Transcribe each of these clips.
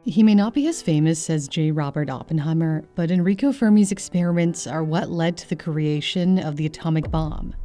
He may not be as famous as J. Robert Oppenheimer, but Enrico Fermi's experiments are what led to the creation of the atomic bomb.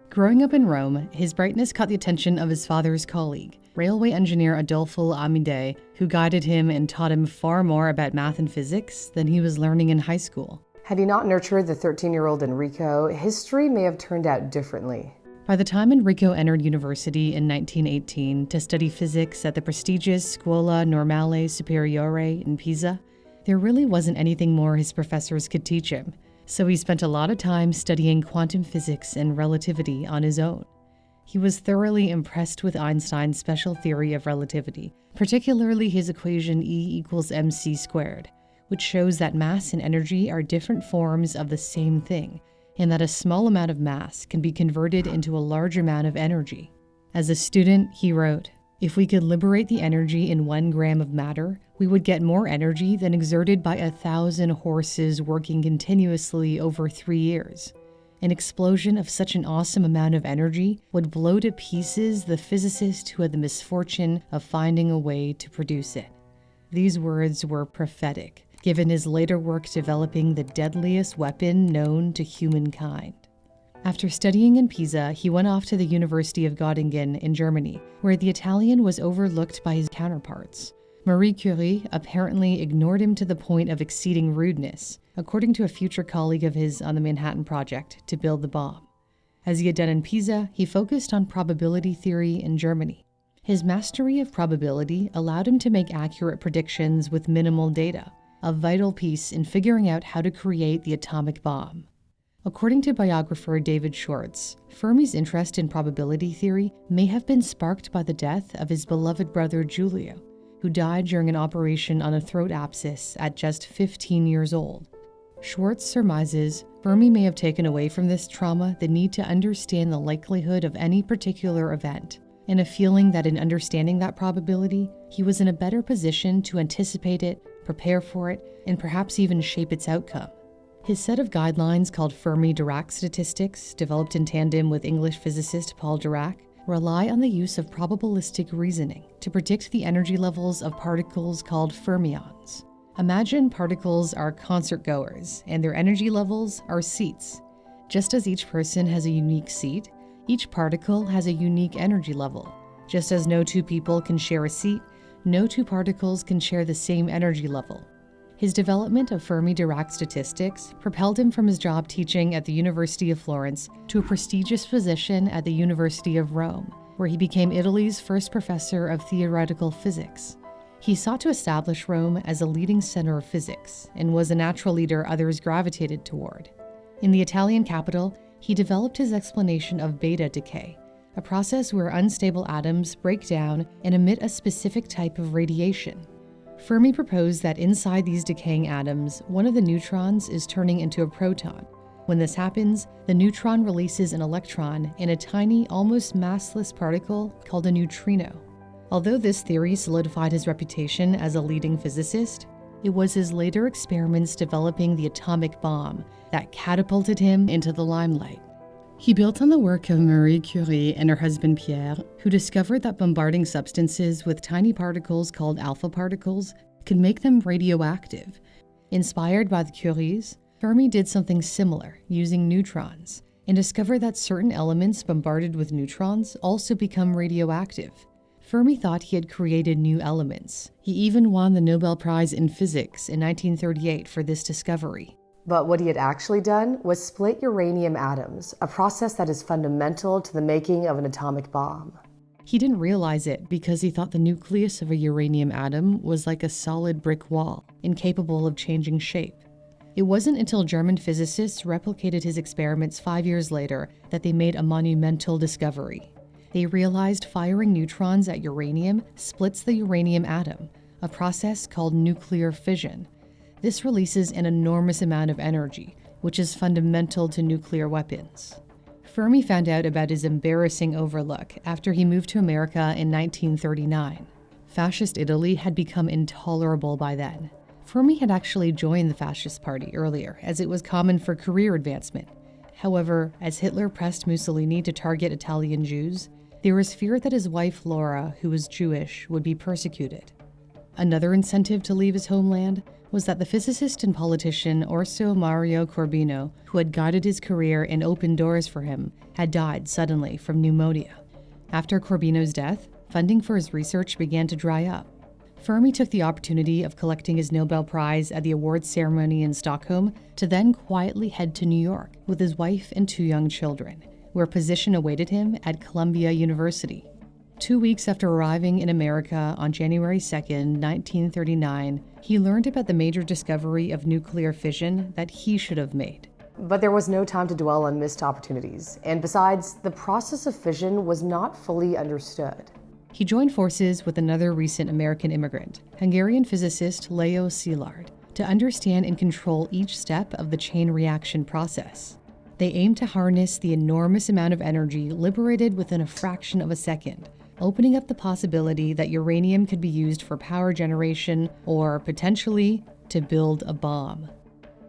Growing up in Rome, his brightness caught the attention of his father's colleague, railway engineer Adolfo Amidei, who guided him and taught him far more about math and physics than he was learning in high school. Had he not nurtured the 13-year-old Enrico, history may have turned out differently. By the time Enrico entered university in 1918 to study physics at the prestigious Scuola Normale Superiore in Pisa, there really wasn't anything more his professors could teach him, so he spent a lot of time studying quantum physics and relativity on his own. He was thoroughly impressed with Einstein's special theory of relativity, particularly his equation E = mc squared, which shows that mass and energy are different forms of the same thing, and that a small amount of mass can be converted into a large amount of energy. As a student, he wrote, "If we could liberate the energy in 1 gram of matter, we would get more energy than exerted by 1,000 horses working continuously over 3 years. An explosion of such an awesome amount of energy would blow to pieces the physicist who had the misfortune of finding a way to produce it." These words were prophetic, given his later work developing the deadliest weapon known to humankind. After studying in Pisa, he went off to the University of Göttingen in Germany, where the Italian was overlooked by his counterparts. Marie Curie apparently ignored him to the point of exceeding rudeness, according to a future colleague of his on the Manhattan Project to build the bomb. As he had done in Pisa, he focused on probability theory in Germany. His mastery of probability allowed him to make accurate predictions with minimal data, a vital piece in figuring out how to create the atomic bomb. According to biographer David Schwartz, Fermi's interest in probability theory may have been sparked by the death of his beloved brother Giulio, who died during an operation on a throat abscess at just 15 years old. Schwartz surmises Fermi may have taken away from this trauma the need to understand the likelihood of any particular event, and a feeling that in understanding that probability, he was in a better position to anticipate it, prepare for it, and perhaps even shape its outcome. His set of guidelines, called Fermi-Dirac statistics, developed in tandem with English physicist Paul Dirac, rely on the use of probabilistic reasoning to predict the energy levels of particles called fermions. Imagine particles are concert-goers, and their energy levels are seats. Just as each person has a unique seat, each particle has a unique energy level. Just as no 2 people can share a seat, no 2 particles can share the same energy level. His development of Fermi-Dirac statistics propelled him from his job teaching at the University of Florence to a prestigious position at the University of Rome, where he became Italy's first professor of theoretical physics. He sought to establish Rome as a leading center of physics and was a natural leader others gravitated toward. In the Italian capital, he developed his explanation of beta decay, a process where unstable atoms break down and emit a specific type of radiation. Fermi proposed that inside these decaying atoms, one of the neutrons is turning into a proton. When this happens, the neutron releases an electron in a tiny, almost massless particle called a neutrino. Although this theory solidified his reputation as a leading physicist, it was his later experiments developing the atomic bomb that catapulted him into the limelight. He built on the work of Marie Curie and her husband Pierre, who discovered that bombarding substances with tiny particles called alpha particles could make them radioactive. Inspired by the Curies, Fermi did something similar, using neutrons, and discovered that certain elements bombarded with neutrons also become radioactive. Fermi thought he had created new elements. He even won the Nobel Prize in Physics in 1938 for this discovery. But what he had actually done was split uranium atoms, a process that is fundamental to the making of an atomic bomb. He didn't realize it because he thought the nucleus of a uranium atom was like a solid brick wall, incapable of changing shape. It wasn't until German physicists replicated his experiments 5 years later that they made a monumental discovery. They realized firing neutrons at uranium splits the uranium atom, a process called nuclear fission. This releases an enormous amount of energy, which is fundamental to nuclear weapons. Fermi found out about his embarrassing overlook after he moved to America in 1939. Fascist Italy had become intolerable by then. Fermi had actually joined the Fascist Party earlier, as it was common for career advancement. However, as Hitler pressed Mussolini to target Italian Jews, there was fear that his wife Laura, who was Jewish, would be persecuted. Another incentive to leave his homeland was that the physicist and politician Orso Mario Corbino, who had guided his career and opened doors for him, had died suddenly from pneumonia. After Corbino's death, funding for his research began to dry up. Fermi took the opportunity of collecting his Nobel Prize at the awards ceremony in Stockholm to then quietly head to New York with his wife and 2 young children, where a position awaited him at Columbia University. 2 weeks after arriving in America on January 2, 1939, he learned about the major discovery of nuclear fission that he should have made. But there was no time to dwell on missed opportunities, and besides, the process of fission was not fully understood. He joined forces with another recent American immigrant, Hungarian physicist Leo Szilard, to understand and control each step of the chain reaction process. They aimed to harness the enormous amount of energy liberated within a fraction of a second, opening up the possibility that uranium could be used for power generation or, potentially, to build a bomb.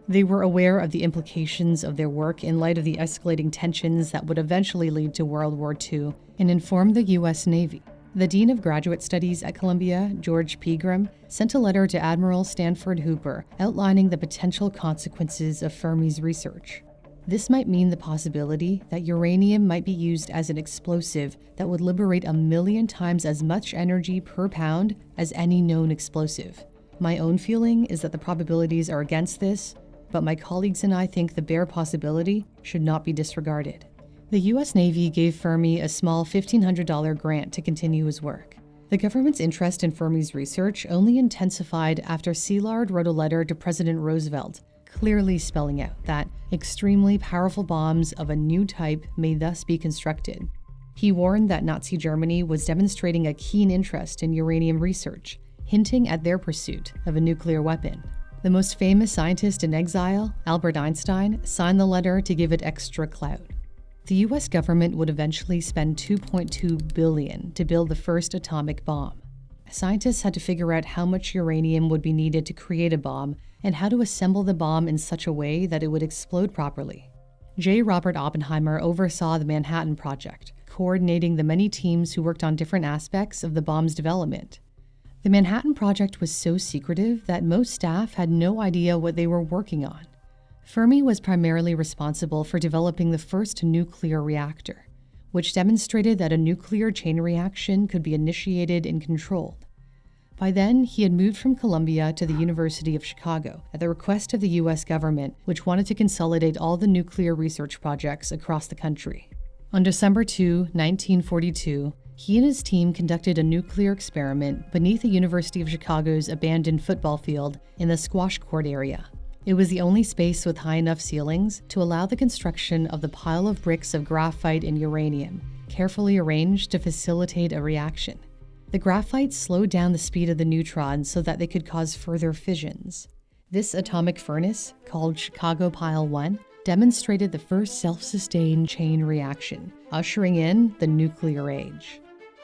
They were aware of the implications of their work in light of the escalating tensions that would eventually lead to World War II and informed the U.S. Navy. The Dean of Graduate Studies at Columbia, George Pegram, sent a letter to Admiral Stanford Hooper outlining the potential consequences of Fermi's research. This might mean the possibility that uranium might be used as an explosive that would liberate 1 million times as much energy per pound as any known explosive. My own feeling is that the probabilities are against this, but my colleagues and I think the bare possibility should not be disregarded. The U.S. Navy gave Fermi a small $1,500 grant to continue his work. The government's interest in Fermi's research only intensified after Szilard wrote a letter to President Roosevelt, clearly spelling out that extremely powerful bombs of a new type may thus be constructed. He warned that Nazi Germany was demonstrating a keen interest in uranium research, hinting at their pursuit of a nuclear weapon. The most famous scientist in exile, Albert Einstein, signed the letter to give it extra clout. The U.S. government would eventually spend $2.2 billion to build the first atomic bomb. Scientists had to figure out how much uranium would be needed to create a bomb and how to assemble the bomb in such a way that it would explode properly. J. Robert Oppenheimer oversaw the Manhattan Project, coordinating the many teams who worked on different aspects of the bomb's development. The Manhattan Project was so secretive that most staff had no idea what they were working on. Fermi was primarily responsible for developing the first nuclear reactor, which demonstrated that a nuclear chain reaction could be initiated and controlled. By then, he had moved from Columbia to the University of Chicago at the request of the U.S. government, which wanted to consolidate all the nuclear research projects across the country. On December 2, 1942, he and his team conducted a nuclear experiment beneath the University of Chicago's abandoned football field in the squash court area. It was the only space with high enough ceilings to allow the construction of the pile of bricks of graphite and uranium, carefully arranged to facilitate a reaction. The graphite slowed down the speed of the neutrons so that they could cause further fissions. This atomic furnace, called Chicago Pile 1, demonstrated the first self-sustained chain reaction, ushering in the nuclear age.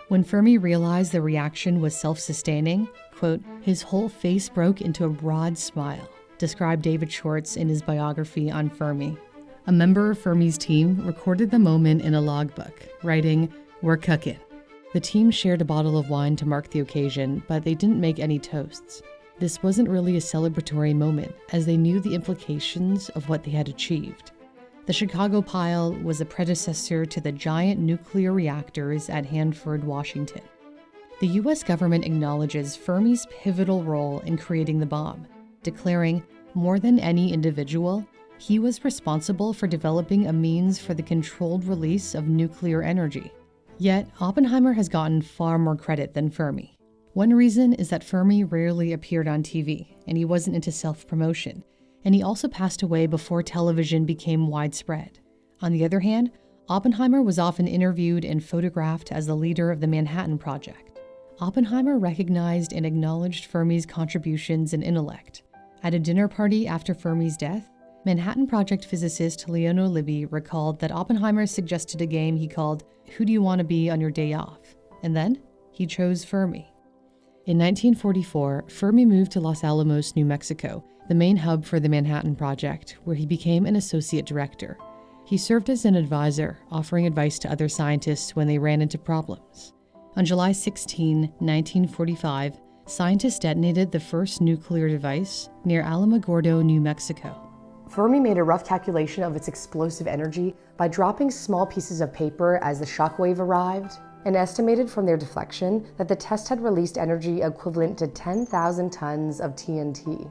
When Fermi realized the reaction was self-sustaining, quote, his whole face broke into a broad smile, described David Schwartz in his biography on Fermi. A member of Fermi's team recorded the moment in a logbook, writing, "We're cookin'." The team shared a bottle of wine to mark the occasion, but they didn't make any toasts. This wasn't really a celebratory moment, as they knew the implications of what they had achieved. The Chicago Pile was a predecessor to the giant nuclear reactors at Hanford, Washington. The U.S. government acknowledges Fermi's pivotal role in creating the bomb, declaring, more than any individual, he was responsible for developing a means for the controlled release of nuclear energy. Yet, Oppenheimer has gotten far more credit than Fermi. One reason is that Fermi rarely appeared on TV, and he wasn't into self-promotion, and he also passed away before television became widespread. On the other hand, Oppenheimer was often interviewed and photographed as the leader of the Manhattan Project. Oppenheimer recognized and acknowledged Fermi's contributions and intellect. At a dinner party after Fermi's death, Manhattan Project physicist Leona Libby recalled that Oppenheimer suggested a game he called "Who Do You Want to Be on Your Day Off?" And then he chose Fermi. In 1944, Fermi moved to Los Alamos, New Mexico, the main hub for the Manhattan Project, where he became an associate director. He served as an advisor, offering advice to other scientists when they ran into problems. On July 16, 1945, scientists detonated the first nuclear device near Alamogordo, New Mexico. Fermi made a rough calculation of its explosive energy by dropping small pieces of paper as the shockwave arrived, and estimated from their deflection that the test had released energy equivalent to 10,000 tons of TNT.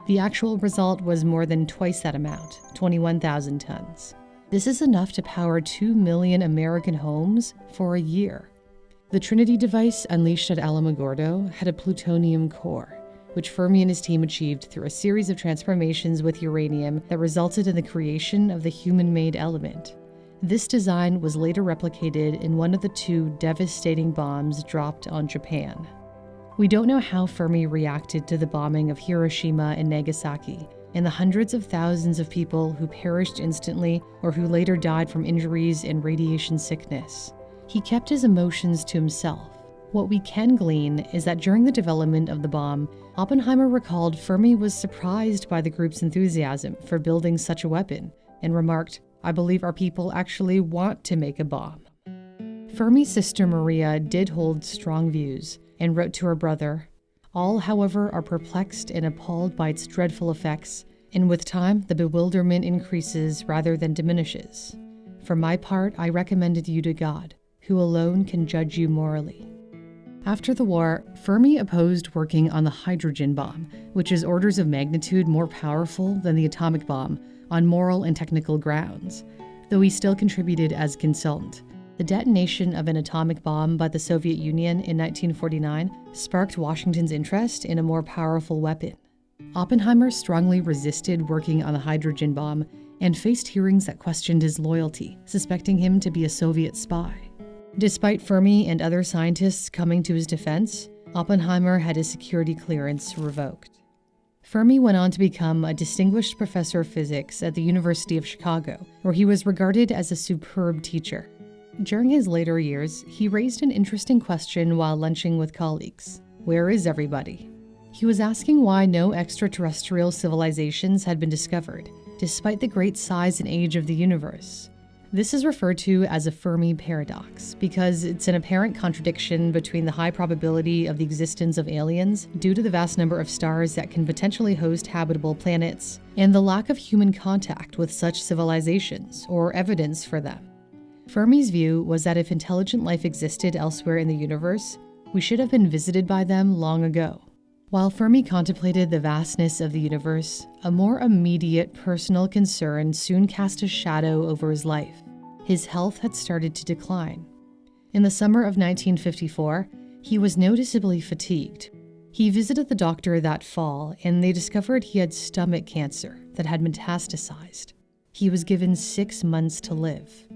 The actual result was more than twice that amount, 21,000 tons. This is enough to power 2 million American homes for a year. The Trinity device unleashed at Alamogordo had a plutonium core, which Fermi and his team achieved through a series of transformations with uranium that resulted in the creation of the human-made element. This design was later replicated in one of the 2 devastating bombs dropped on Japan. We don't know how Fermi reacted to the bombing of Hiroshima and Nagasaki, and the hundreds of thousands of people who perished instantly or who later died from injuries and radiation sickness. He kept his emotions to himself. What we can glean is that during the development of the bomb, Oppenheimer recalled Fermi was surprised by the group's enthusiasm for building such a weapon and remarked, "I believe our people actually want to make a bomb." Fermi's sister Maria did hold strong views and wrote to her brother, "All, however, are perplexed and appalled by its dreadful effects, and with time the bewilderment increases rather than diminishes. For my part, I recommended you to God, who alone can judge you morally." After the war, Fermi opposed working on the hydrogen bomb, which is orders of magnitude more powerful than the atomic bomb, on moral and technical grounds, though he still contributed as a consultant. The detonation of an atomic bomb by the Soviet Union in 1949 sparked Washington's interest in a more powerful weapon. Oppenheimer strongly resisted working on the hydrogen bomb and faced hearings that questioned his loyalty, suspecting him to be a Soviet spy. Despite Fermi and other scientists coming to his defense, Oppenheimer had his security clearance revoked. Fermi went on to become a distinguished professor of physics at the University of Chicago, where he was regarded as a superb teacher. During his later years, he raised an interesting question while lunching with colleagues. Where is everybody? He was asking why no extraterrestrial civilizations had been discovered, despite the great size and age of the universe. This is referred to as a Fermi paradox because it's an apparent contradiction between the high probability of the existence of aliens due to the vast number of stars that can potentially host habitable planets and the lack of human contact with such civilizations or evidence for them. Fermi's view was that if intelligent life existed elsewhere in the universe, we should have been visited by them long ago. While Fermi contemplated the vastness of the universe, a more immediate personal concern soon cast a shadow over his life. His health had started to decline. In the summer of 1954, he was noticeably fatigued. He visited the doctor that fall, and they discovered he had stomach cancer that had metastasized. He was given 6 months to live.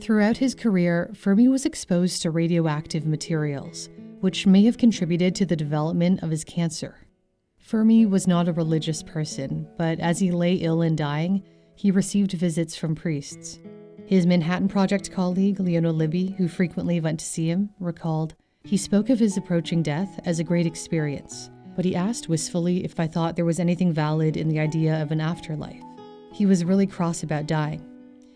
Throughout his career, Fermi was exposed to radioactive materials, which may have contributed to the development of his cancer. Fermi was not a religious person, but as he lay ill and dying, he received visits from priests. His Manhattan Project colleague, Leona Libby, who frequently went to see him, recalled, "He spoke of his approaching death as a great experience, but he asked wistfully if I thought there was anything valid in the idea of an afterlife. He was really cross about dying.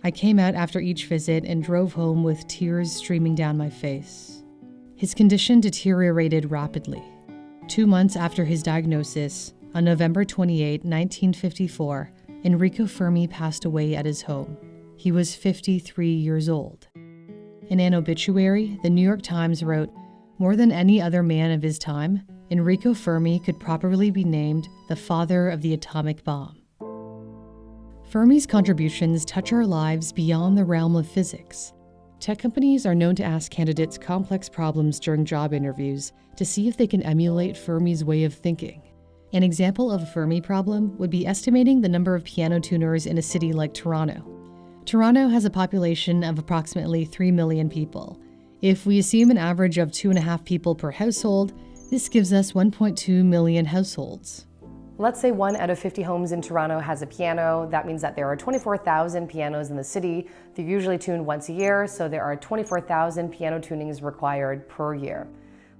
I came out after each visit and drove home with tears streaming down my face." His condition deteriorated rapidly. 2 months after his diagnosis, on November 28, 1954, Enrico Fermi passed away at his home. He was 53 years old. In an obituary, the New York Times wrote, "More than any other man of his time, Enrico Fermi could properly be named the father of the atomic bomb." Fermi's contributions touch our lives beyond the realm of physics. Tech companies are known to ask candidates complex problems during job interviews to see if they can emulate Fermi's way of thinking. An example of a Fermi problem would be estimating the number of piano tuners in a city like Toronto. Toronto has a population of approximately 3 million people. If we assume an average of 2.5 people per household, this gives us 1.2 million households. Let's say 1 out of 50 homes in Toronto has a piano. That means that there are 24,000 pianos in the city. They're usually tuned once a year, so there are 24,000 piano tunings required per year.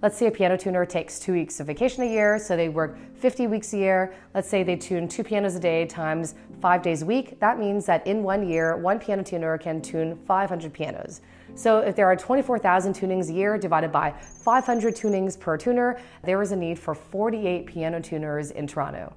Let's say a piano tuner takes 2 weeks of vacation a year, so they work 50 weeks a year. Let's say they tune 2 pianos a day times 5 days a week. That means that in 1 year, one piano tuner can tune 500 pianos. So if there are 24,000 tunings a year divided by 500 tunings per tuner, there is a need for 48 piano tuners in Toronto.